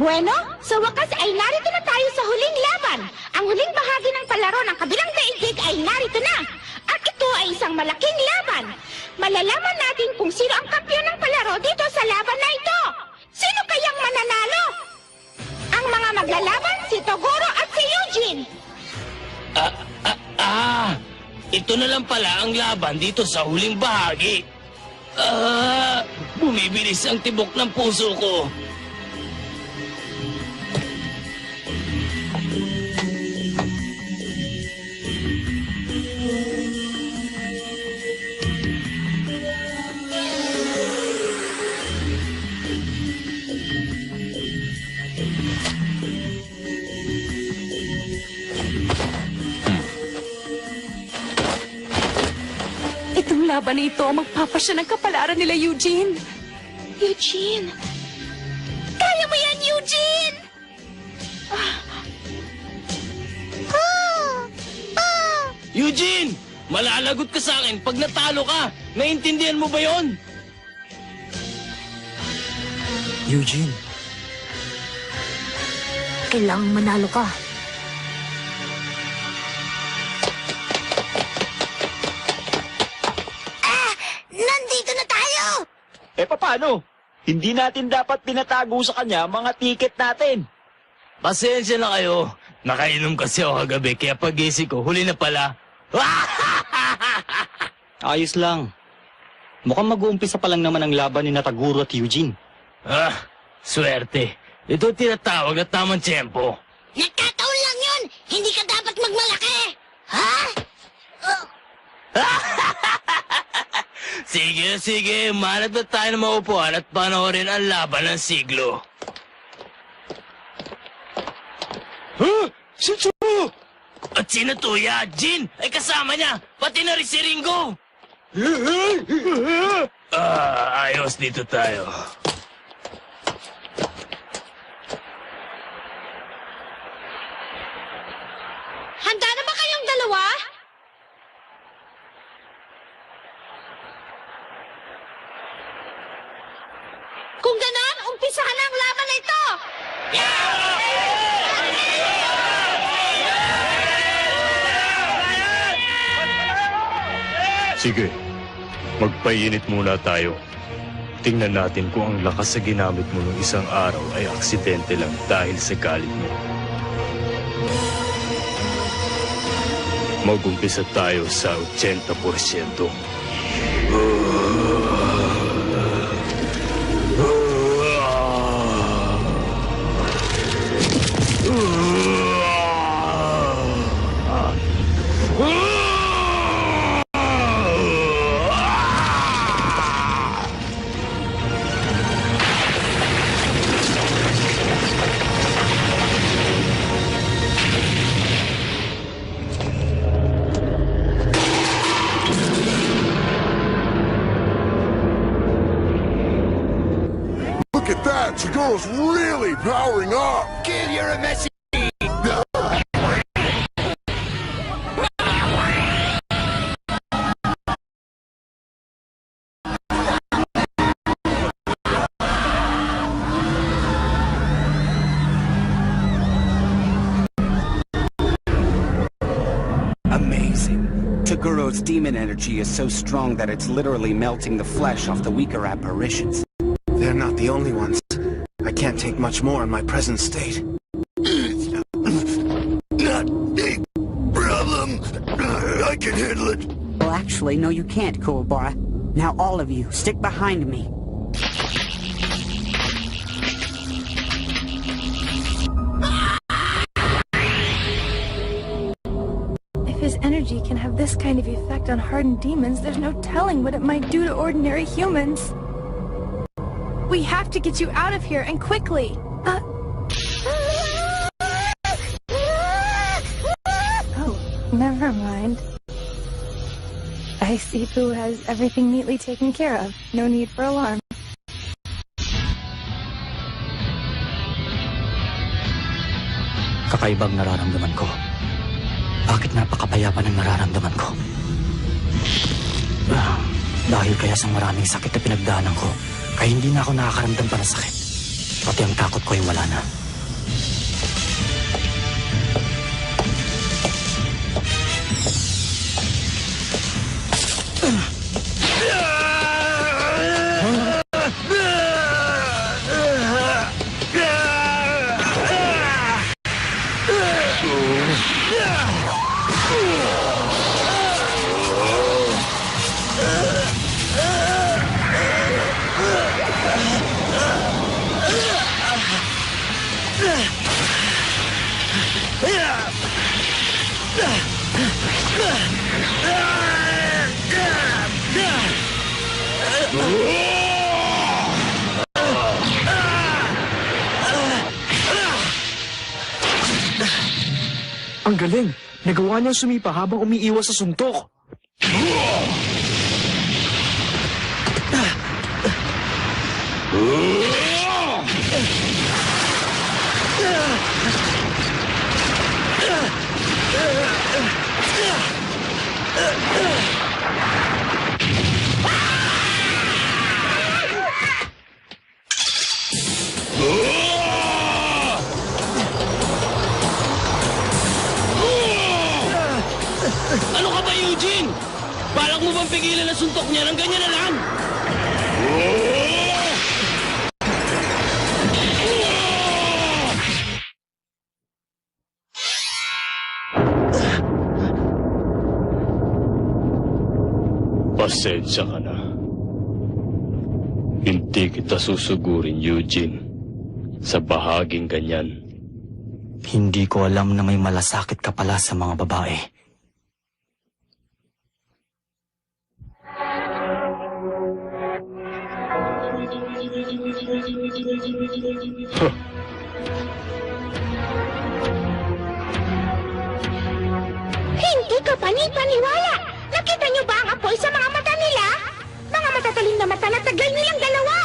Bueno, sa wakas ay narito na tayo sa huling laban. Ang huling bahagi ng palaro ng kabilang daigdig ay narito na. At ito ay isang malaking laban. Malalaman natin kung sino ang kampiyon ng palaro dito sa laban na ito. Sino kayang mananalo? Ang mga maglalaban, si Toguro at si Eugene. Ito na lang pala ang laban dito sa huling bahagi. Bumibilis ang tibok ng puso ko. Itong laban na ito ang magpapasya ng kapalaran nila, Eugene. Eugene! Kaya mo yan, Eugene! Eugene! Malalagot ka sa akin pag natalo ka. Naintindihan mo ba yon? Eugene, Kailangang manalo ka. Nandito na tayo! Paano? Hindi natin dapat pinatago sa kanya ang mga tiket natin. Pasensya na kayo. Nakainom kasi ako kagabi kaya pag-gising ko, huli na pala. ayos lang. Mukhang mag-uumpisa pa lang naman ang laban ni Taguro at Eugene. Swerte. Ito tinatawag na tamang tiyempo. Nagkataon lang yun! Hindi ka dapat magmalaki! Ha? Sige, manat na tayo ng maupuan at panoorin ang laban ng siglo. Si Chu! At sino to, ya? Jin ay kasama niya, pati na rin si Ringo. Ayos dito tayo. Handa na ba kayong dalawa? Kung ganon, umpisahan na ang laban na ito! Sige, magpainit muna tayo. Tingnan natin kung ang lakas sa ginamit mo nung isang araw ay aksidente lang dahil sa galit mo. Mag-umpisa tayo sa 80%. Look at that! Taguro's really powering up! Kid, you're a messy... Amazing. Taguro's demon energy is so strong that it's literally melting the flesh off the weaker apparitions. They're not the only ones. I can't take much more in my present state. Not a problem. I can handle it. Well, actually, no, you can't, Kuwabara. Now all of you, stick behind me. If his energy can have this kind of effect on hardened demons, there's no telling what it might do to ordinary humans. We have to get you out of here, and quickly. Oh, never mind. I see Pooh has everything neatly taken care of. No need for alarm. Kakaibang nararamdaman ko. Bakit napakapayapa ng nararamdaman ko? Dahil kaya sa maraming sakit na pinagdaanan ko, kaya hindi na ako nakakaramdam pa ng sakit. Pati ang takot ko ay wala na. Ang galing! Nagawa niyang sumipa habang umiiwas sa suntok. Ano ka ba, Eugene? Balak mo bang pigilan ang suntok niya ng ganyan na lang? Pasensya ka na. Hindi kita susugurin, Eugene. Sa bahaging ganyan. Hindi ko alam na may malasakit ka pala sa mga babae. Hindi ka panipaniwala! Nakita niyo ba ang apoy sa mga mata nila? Mga matatalim na mata na taglay nilang dalawa!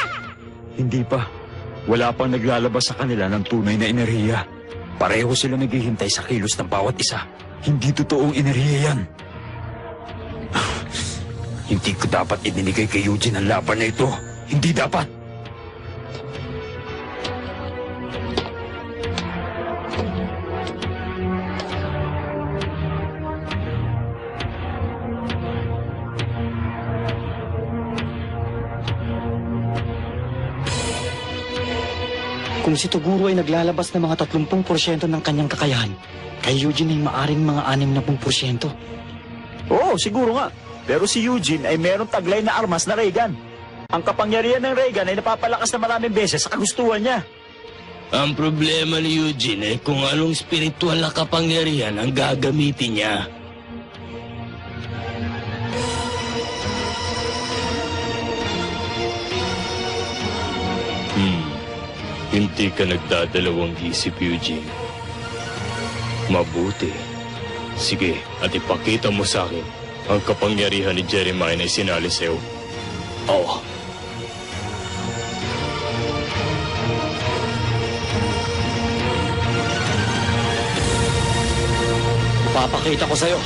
Hindi pa. Wala pang naglalabas sa kanila ng tunay na enerhiya. Pareho sila naghihintay sa kilos ng bawat isa. Hindi totoong enerhiya yan. Hindi ko dapat ibinigay kay Eugene ang laban na ito. Hindi dapat. Kung si Toguro ay naglalabas ng mga 30% ng kanyang kakayahan, kay Eugene ay maaring mga 60%. Oo, siguro nga. Pero si Eugene ay merong taglay na armas na ray gun. Ang kapangyarihan ng ray gun ay napapalakas na maraming beses sa kagustuhan niya. Ang problema ni Eugene ay kung anong spiritual na kapangyarihan ang gagamitin niya. Hindi ka nagdadalawang isip, Eugene. Mabuti. Sige, at ipakita mo sa akin ang kapangyarihan ni Jeremiah na isinali sa'yo. Oo. Papakita ko sa'yo.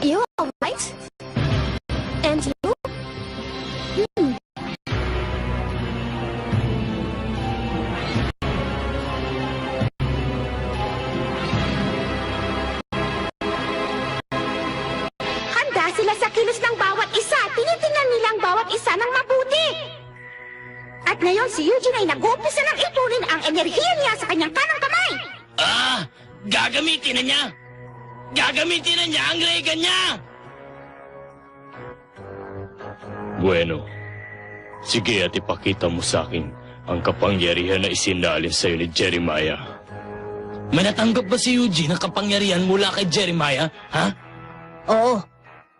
You alright? And you? Handa sila sa kilos ng bawat isa. Tinitingnan nila ang bawat isa ng mabuti. At ngayon si Eugene ay nag-uumpisa ng ipunin ang enerhiya niya sa kanyang kanang kamay. Gagamitin na niya! Gagamitin na niya ang ray gun niya! Bueno. Sige, at ipakita mo sa akin ang kapangyarihan na isinalin sa'yo ni Jeremiah. May natanggap ba si Eugene ang kapangyarihan mula kay Jeremiah, ha? Oo,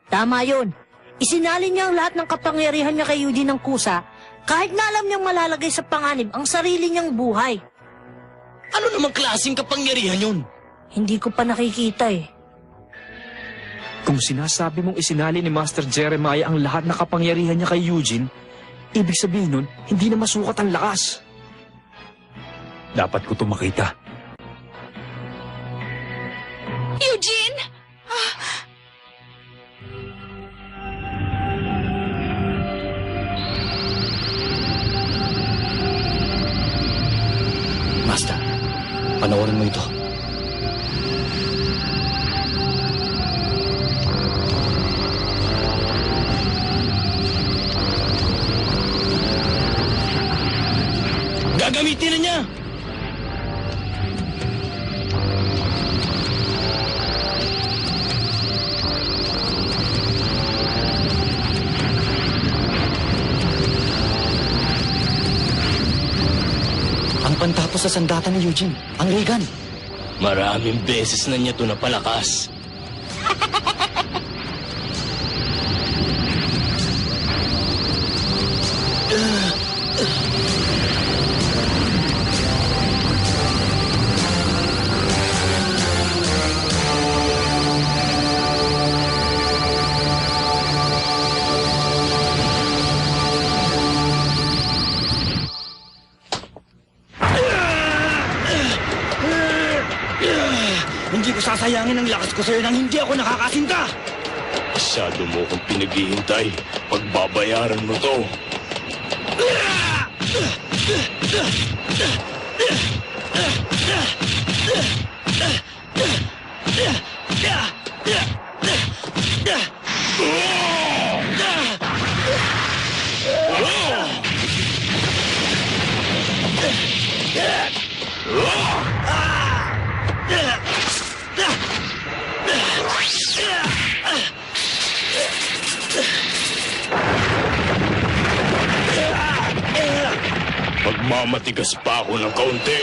tama yun. Isinalin niya ang lahat ng kapangyarihan niya kay Eugene ng kusa kahit na alam niyang malalagay sa panganib ang sarili niyang buhay. Ano namang klaseng kapangyarihan yun? Hindi ko pa nakikita eh. Kung sinasabi mong isinali ni Master Jeremiah ang lahat na kapangyarihan niya kay Eugene, ibig sabihin nun, hindi na masukat ang lakas. Dapat ko ito makita. Eugene! Master, panoorin mo ito. Gagamitin na niya! Ang pantapos sa sandata ni Eugene, ang ray gun. Maraming beses na niya ito napalakas. Hindi ko sasayangin ang lakas ko sa'yo nang hindi ako nakakasinta. Masyado mo kong pinaghihintay. Pagbabayaran mo to. Magmamatigas pa ako ng kaunti.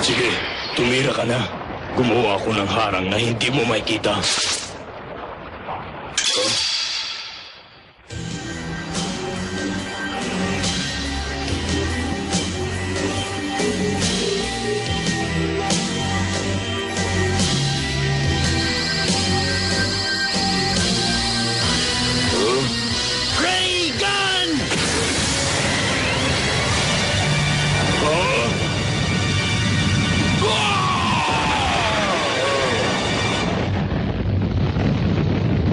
Sige, tumira ka na. Gumawa ako ng harang na hindi mo makikita. Ray gun!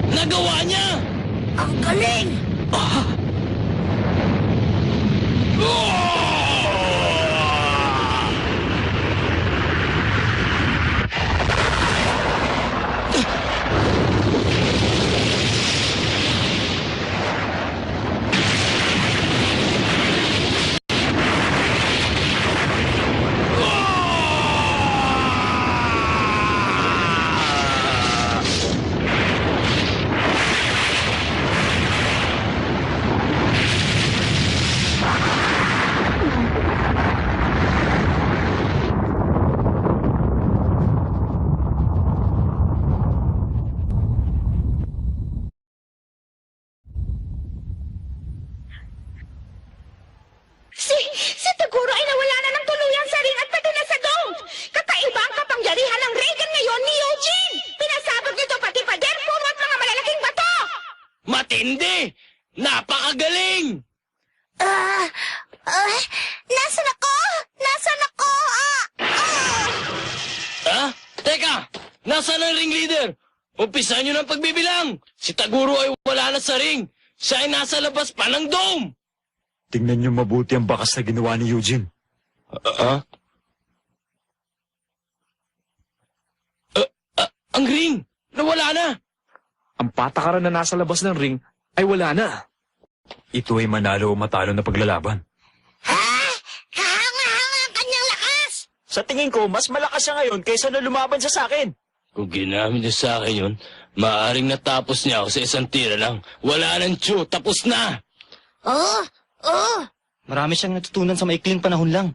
Nagawa niya! Ang galing! Si Taguro ay nawala na ng tuluyan sa ring at pati na sa dome. Kakaiba ang kapangyarihan ng Reagan ngayon ni Eugene. Pinasabog nito pati pader, puro at mga malalaking bato. Matindi! Napakagaling! Nasaan ako? Nasaan ako? Ha? Teka! Nasaan ang ring leader? Umpisan niyo ng pagbibilang! Si Taguro ay wala na sa ring. Siya ay nasa labas pa ng dome! Tingnan niyo mabuti ang bakas na ginawa ni Eugene. Ang ring! Nawala na! Ang patakaran na nasa labas ng ring ay wala na. Ito ay manalo o matalo na paglalaban. Kahanga-hanga ang kanyang lakas! Sa tingin ko, mas malakas siya ngayon kaysa na lumaban siya sa akin. Kung ginamit niya sa akin yun, maaaring natapos niya ako sa isang tira lang. Wala nang Chu, tapos na! Marami siyang natutunan sa maikling panahon lang.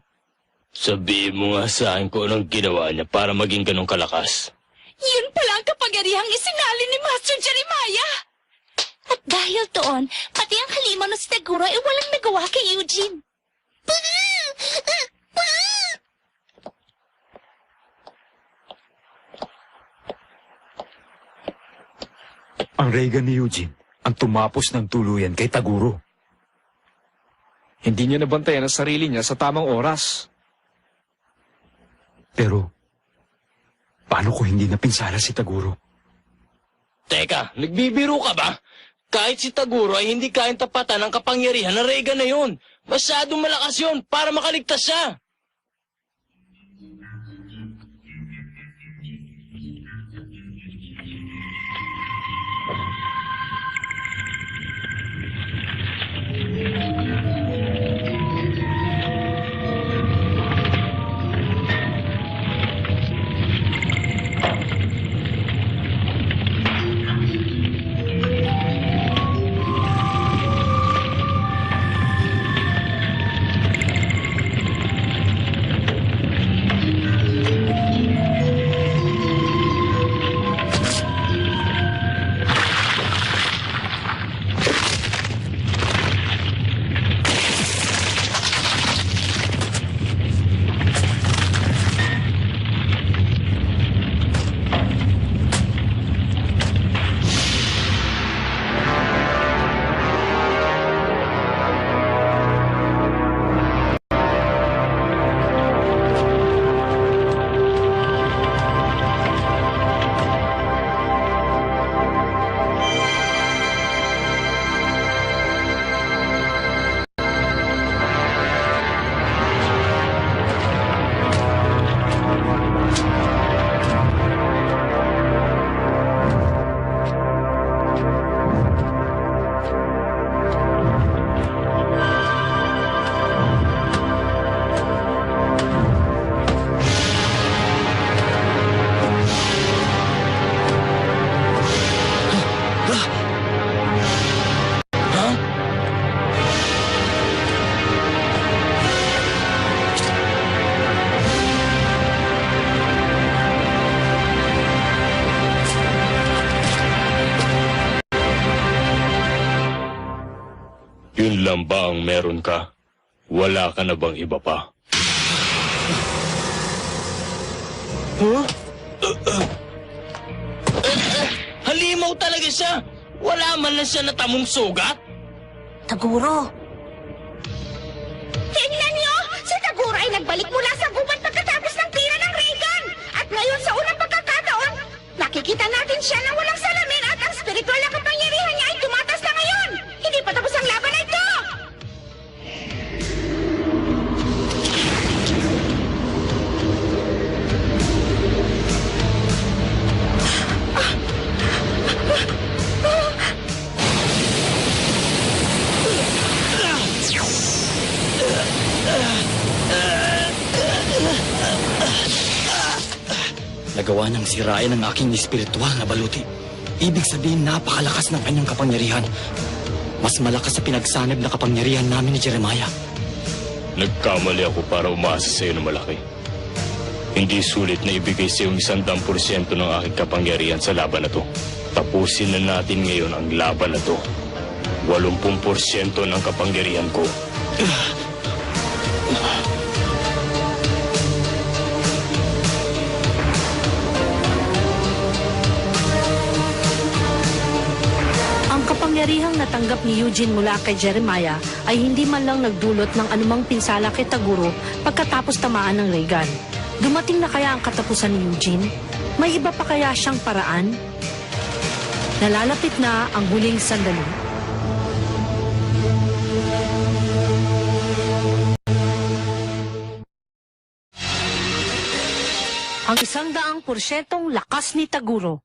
Sabihin mo nga sa akin kung anong ginawa niya para maging ganong kalakas. Yun pala ang kapangyarihang isinalin ni Master Jeremiah. At dahil doon, pati ang halimaw na si Taguro ay walang nagawa kay Eugene. Ang Reagan ni Eugene ang tumapos ng tuluyan kay Taguro. Hindi niya nabantayan ang sarili niya sa tamang oras. Pero, paano ko hindi napinsala si Taguro? Teka, nagbibiro ka ba? Kahit si Taguro ay hindi kayang tapatan ang kapangyarihan ng Reagan na yun. Masyadong malakas yun para makaligtas siya. Yun lang ba ang meron ka? Wala ka na bang iba pa? Halimaw talaga siya! Wala man lang siya natamong sugat? Taguro, Tingnan niyo! Si Taguro ay nagbalik mula sa gubat pagkatapos ng tira ng Reagan! At ngayon sa unang pagkakataon, nakikita natin siya na walang salamin at ang spiritual na kapangyarihan niya ay tumatas na ngayon! Hindi pa tapos ang laban na ito! Nagawa niyang sirain ang aking espiritual na baluti. Ibig sabihin, napakalakas ng kanyang kapangyarihan. Mas malakas sa pinagsanib na kapangyarihan namin ni Jeremiah. Nagkamali ako para umasa sa iyo na malaki. Hindi sulit na ibigay sa iyo 100% ng aking kapangyarihan sa laban na to. Tapusin na natin ngayon ang laban na to. 80% ng kapangyarihan ko. ang kapangyarihang natanggap ni Eugene mula kay Jeremiah ay hindi man lang nagdulot ng anumang pinsala kay Taguro pagkatapos tamaan ng Reagan. Dumating na kaya ang katapusan ni Eugene? May iba pa kaya siyang paraan? Nalalapit na ang huling sandali. Ang 100% lakas ni Taguro.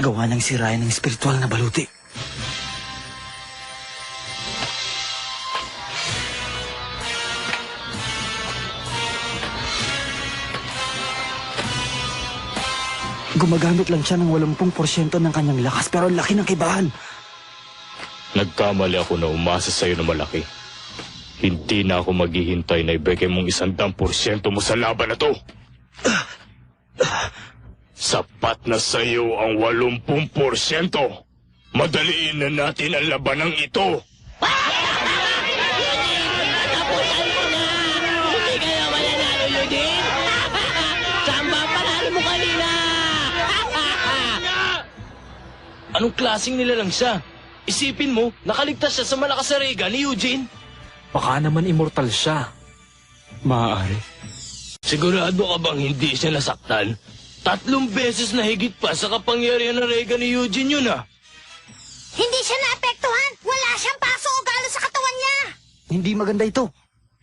Gawa ng sirayan ng espiritual na baluti. Gumagamit lang siya ng 80% ng kanyang lakas pero ang laki ng kibahan. Nagkamali ako na umasa sa'yo na malaki. Hindi na ako maghihintay na ibigay mong 100% mo sa laban na to. Sapat na sa'yo ang 80%. Madaliin na natin ang labanang ito. Tapusan mo na! Hindi kaya mananalo, Eugene! Samba, panalo mo kanina! Anong klaseng nilalang siya? Isipin mo, nakaligtas siya sa malakas na Reagan ni Eugene. Baka naman immortal siya. Maaari. Sigurado ka bang hindi siya nasaktan? 3 beses na higit pa sa kapangyarihan ng Reagan ni Eugene yun ah. Hindi siya naapektuhan. Wala siyang paso o galo sa katawan niya. Hindi maganda ito.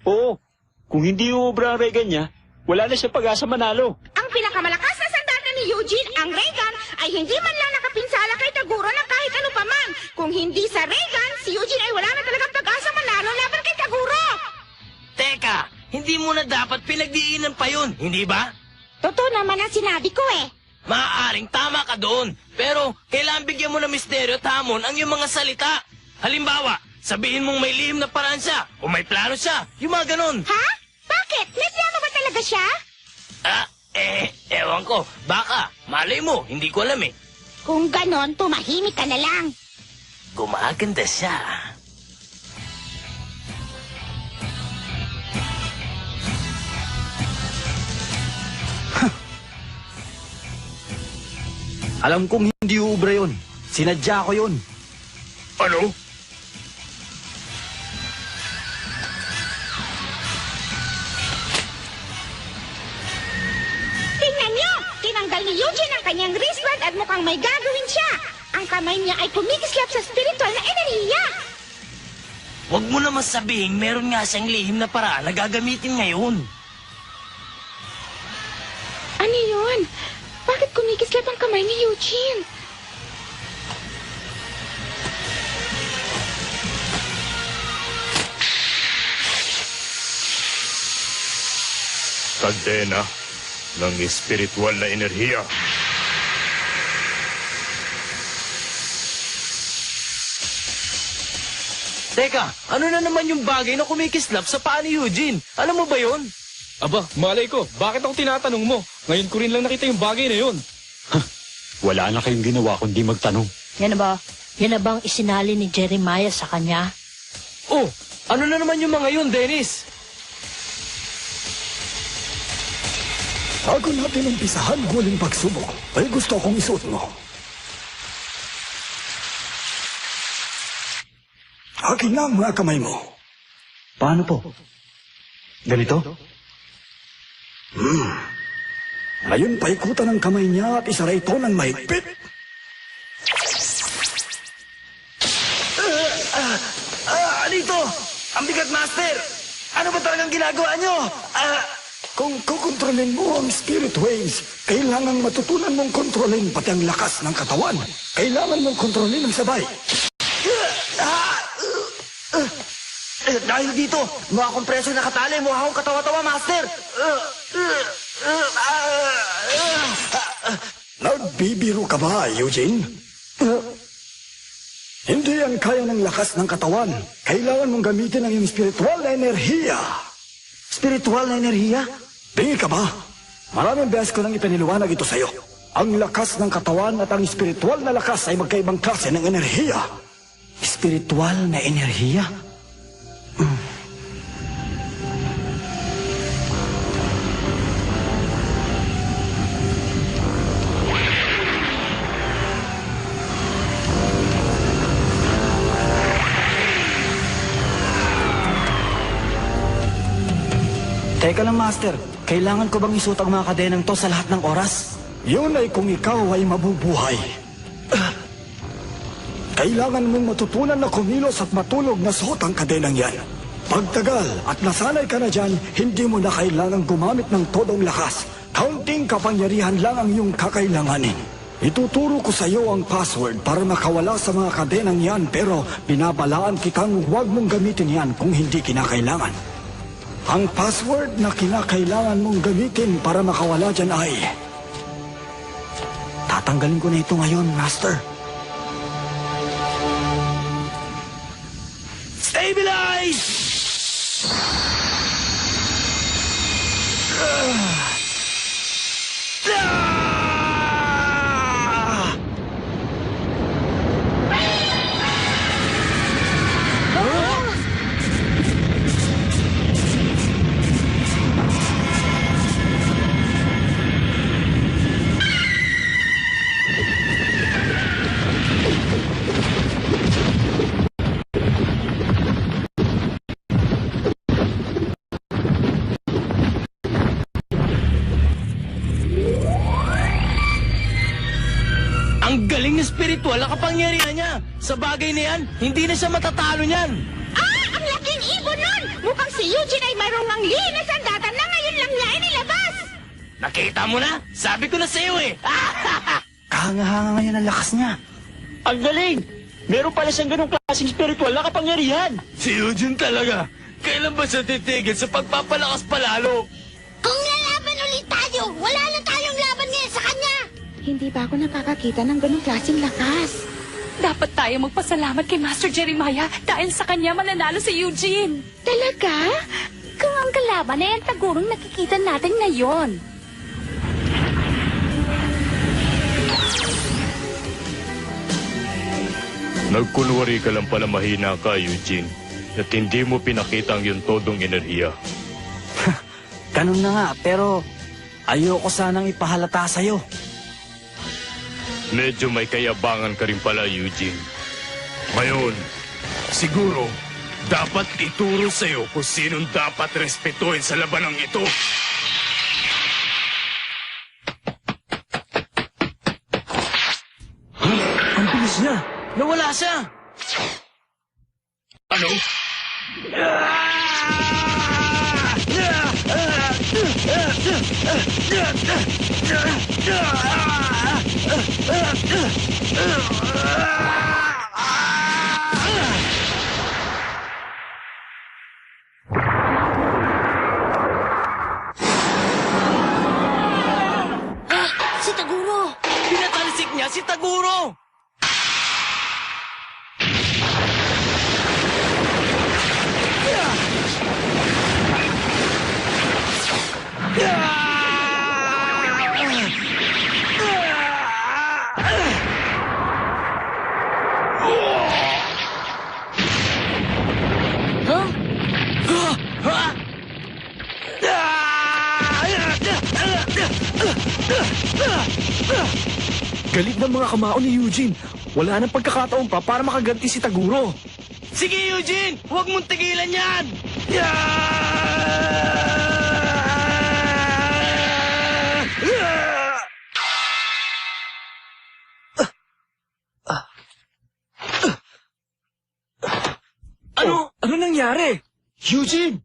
Oo. Kung hindi uubra ang Reagan niya, wala na siya pag-asa manalo. Ang pinakamalakas na sandata ni Eugene, ang Reagan, ay hindi man lang nakapinsala kay Taguro ng kahit ano paman. Kung hindi sa Reagan, si Eugene ay wala na talagang pag-asa manalo laban kay Taguro. Teka, hindi mo na dapat pinagdiinan pa yun, hindi ba? Totoo naman ang sinabi ko eh. Maaaring tama ka doon, pero kailangan bigyan mo ng misteryo at hamon ang iyong mga salita. Halimbawa, sabihin mong may lihim na paraan siya o may plano siya, yung mga ganon. Ha? Bakit? May plano ba talaga siya? Ewan ko, baka, malay mo, hindi ko alam eh. Kung ganon, tumahimik ka na lang. Gumaganda siya. Alam kong hindi uubra yun. Sinadya ko yun. Ano? Tingnan niyo! Tinanggal ni Eugene ang kanyang wristband at mukhang may gagawin siya. Ang kamay niya ay kumikislap sa spiritual na enerhiya. Huwag mo naman sabihin meron nga siyang lihim na paraan na gagamitin ngayon. Ano yun? Bakit kumikislap ang kamay ni Eugene? Kadena ng espiritual na enerhiya. Teka, ano na naman yung bagay na kumikislap sa paa ni Eugene? Alam mo ba yun? Aba, malay ko. Bakit ako tinatanong mo? Ngayon ko rin lang nakita yung bagay na yun. Wala na kayong ginawa kundi magtanong. Yan na bang isinali ni Jeremiah sa kanya? Oh, ano na naman yung mga yun, Dennis? Bago natin umpisahan ang huling pagsubok, may gusto akong isuot mo. Akin na ang mga kamay mo. Paano po? Ganito? Ngayon, paikutan ang kamay niya at isara ito ng mahigpit. Ano ito? Ang bigat, Master! Ano ba talagang ginagawa nyo? Kung kukontrolin mo ang spirit waves, kailangan matutunan mong kontrolin pati ang lakas ng katawan. Kailangan mong kontrolin ang sabay. Dahil dito, mga kompreso nakatali, mukha akong katawa-tawa, Master! Nagbibiro ka ba, Eugene? Hindi yan kaya ng lakas ng katawan. Kailangan mong gamitin ang iyong spiritual na enerhiya. Spiritual na enerhiya? Bingi ka ba? Maraming beses ko nang ipiniliwanag ito sa'yo. Ang lakas ng katawan at ang spiritual na lakas ay magkaibang klase ng enerhiya. Spiritual na enerhiya? Teka lang, Master. Kailangan ko bang isuot ang mga kadenang to sa lahat ng oras? Yun ay kung ikaw ay mabubuhay. Kailangan mong matutunan na kumilos at matulog na suot ang kadenang yan. Pagtagal at nasanay ka na dyan, hindi mo na kailangang gumamit ng todong lakas. Kaunting kapangyarihan lang ang iyong kakailanganin. Ituturo ko sa iyo ang password para makawala sa mga kadenang yan, pero binabalaan kitang huwag mong gamitin yan kung hindi kinakailangan. Ang password na kinakailangan mong gamitin para makawala dyan ay... Tatanggalin ko na ito ngayon, Master. Stabilize! Ang galing na spiritual ang kapangyarihan niya. Sa bagay na yan, hindi na siya matatalo niyan. Ang laking ibon nun! Mukhang si Eugene ay mayroong ng linas ang data na ngayon lang niya inilabas! Nakita mo na? Sabi ko na sa iyo eh. Kahanga-hanga ngayon ang lakas niya. Ang galing! Meron pala siyang ganong klaseng spiritual na kapangyarihan. Si Eugene talaga. Kailan ba siya titigil sa pagpapalakas palalo? Kung lalaban ulit tayo, wala na tayong laban ngayon sa kanya! Hindi ba ako nakakakita ng ganong klaseng lakas? Dapat tayo magpasalamat kay Master Jeremiah dahil sa kanya mananalo si Eugene. Talaga? Kung ang kalaban ay ang tagurong nakikita natin ngayon. Nagkunwari ka lang pala mahina ka, Eugene. At hindi mo pinakita ang iyong todong enerhiya. Ganun na nga, pero ayoko sanang ipahalata sa'yo. Medyo may kayabangan ka rin pala, Eugene. Ngayon, siguro, dapat ituro sa'yo kung sinong dapat respetuhin sa labanang ito. Ang bilis niya! Nawala siya! Ano? Si Taguro! Pinatalisik niya si Taguro! Galit ng mga kamao ni Eugene. Wala nang pagkakataon pa para makaganti si Taguro. Sige, Eugene! Huwag mong tigilan yan! Ano nangyari? Eugene!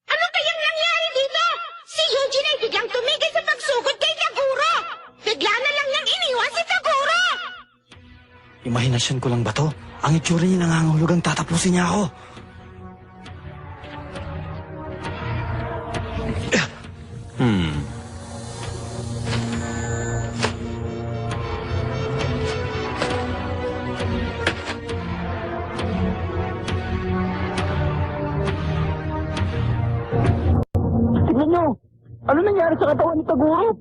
Ano kayang nangyari dito? Si Eugene ay biglang tumigil sa pagsugod kay Taguro! Bigla na lang niyang iniwan si Taguro! Imahinasyon ko lang ba to? Ang itsura niya nangangahulugang tatapusin niya ako. Tignan niyo! Ano nangyari sa katawan ni Taguro?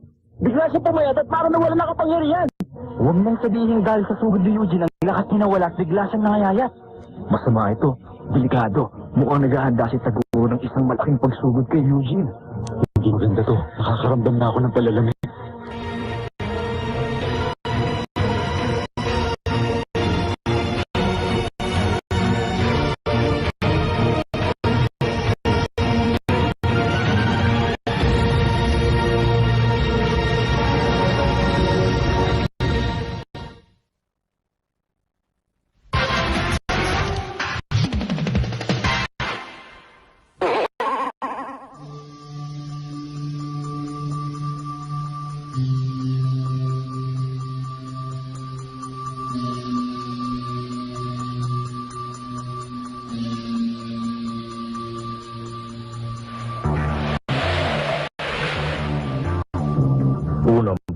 Bigla siya pumayat at parang nawala na kapangyarihan. Huwag nang sabihin dahil sa sugod ni Eugene ang lakas niya nawala at bigla siyang nangayayat. Masama ito. Delikado. Mukhang naghahanda si Taguro ng isang malaking pagsugod kay Eugene. Hindi maganda to. Nakakaramdam na ako ng palalamig.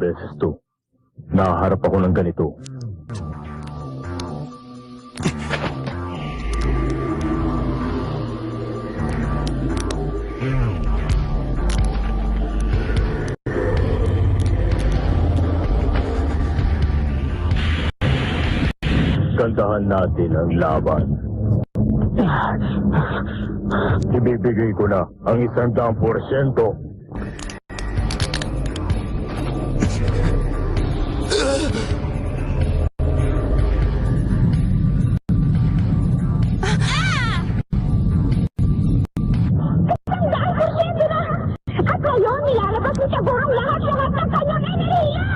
beses to. Nakaharap ako ng ganito. Gandahan natin ang laban. Ibibigay ko na ang 100%. At ngayon, nilalabas ni Taguro ang lahat-lahat ng kanyang enerhiya!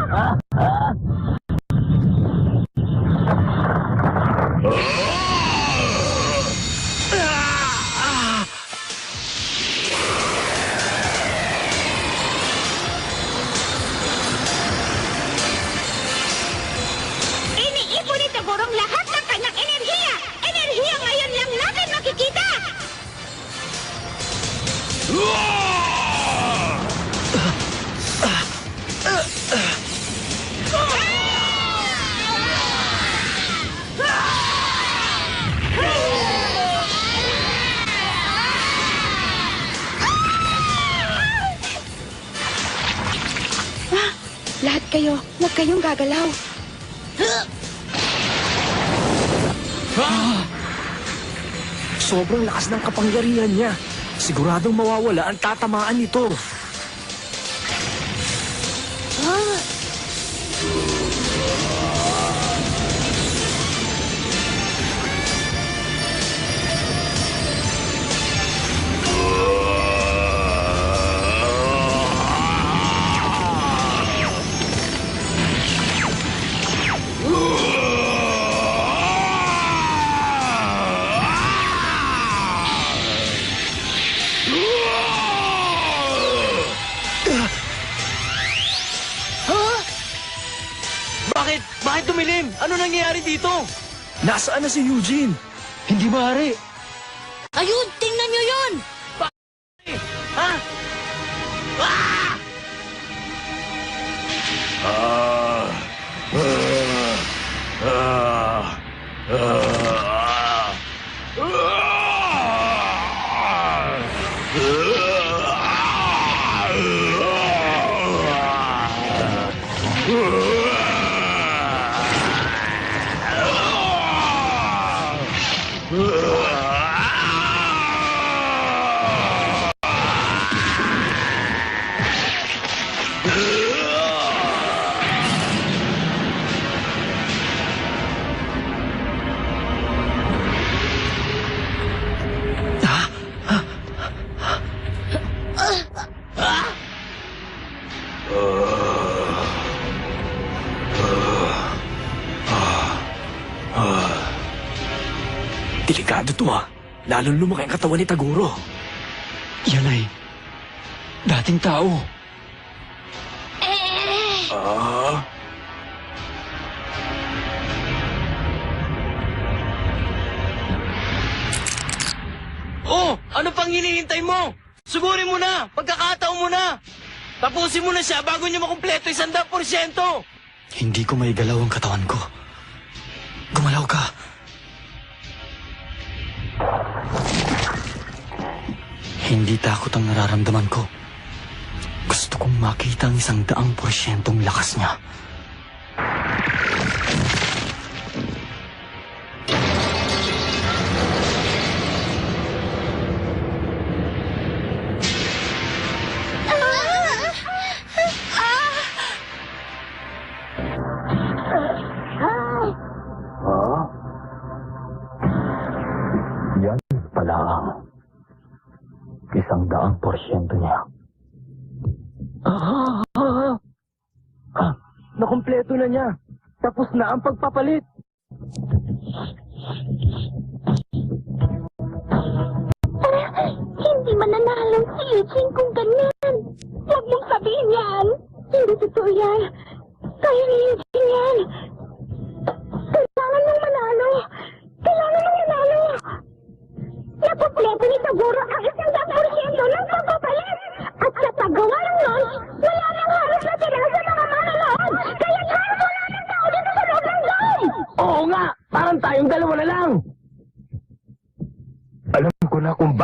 Iniipon ni Taguro ang lahat ng kanyang enerhiya! Enerhiya ngayon lang natin makikita! Lahat kayo, huwag kayong gagalaw. Sobrang lakas ng kapangyarihan niya. Siguradong mawawala ang tatamaan nito. Bakit dumilim? Ano nangyayari dito? Nasaan na si Eugene? Hindi maaari. Ayun, tingnan nyo yun! Ha? Delikado to ah. Lalong lumaki ang katawan ni Taguro. Yan ay dating tao. Oh, ano pang hinihintay mo? Sugurin mo na, pagkakataon mo na. Tapusin mo na siya bago niya makumpleto 100%. Hindi ko maigalaw ang katawan ko. Gumalaw ka. Hindi takot ang nararamdaman ko. Gusto kong makita ang 100% lakas niya. Yan pala ang 100% niya. Nakumpleto na niya. Tapos na ang pagpapalit. Hindi mananalang si Eugene kung ganyan. Huwag mong sabihin yan. Hindi totoo yan. Kaya ni Eugene yan. Kailangan mong manalo. Kailangan mong manalo. Nakumpleto ni Taguro ang 100% ng pagpapalit. At sa paggawa ng launch, wala nang halos na tira sa mga mananalo.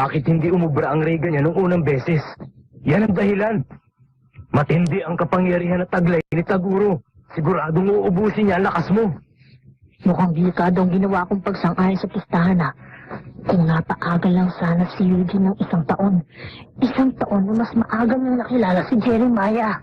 bakit hindi umubra ang Reagan niya nung unang beses. Yan ang dahilan. Matindi ang kapangyarihan at taglay ni Taguro. Siguradong uubusin niya ang lakas mo. Mukhang delikado ang ginawa kong pagsang-ayon sa pistahan na. Kung napaaga lang sana si Eugene ng 1 taon. 1 taon na mas maaga nang nakilala si Jeremiah.